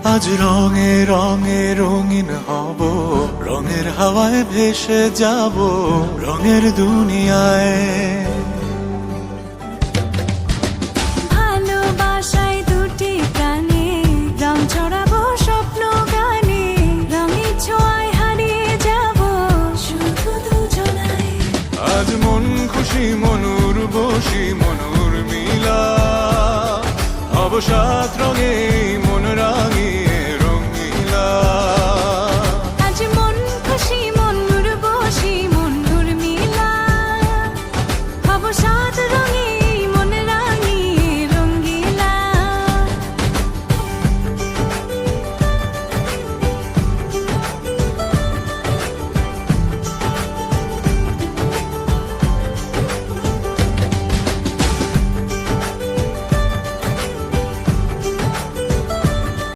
আজ রঙে রঙে রঙিন হব, রঙের হাওয়ায় ভেসে যাব রঙের দুনিয়ায়। ভালোবাসায় দুটি প্রাণে রং ছড়াবো স্বপ্ন গানে, রঙের ছোঁয়ায় হারিয়ে যাব শুধু দুজনায়। আজ মন খুশি মনুর বসি মনুর মিলা, অবসাদ রঙে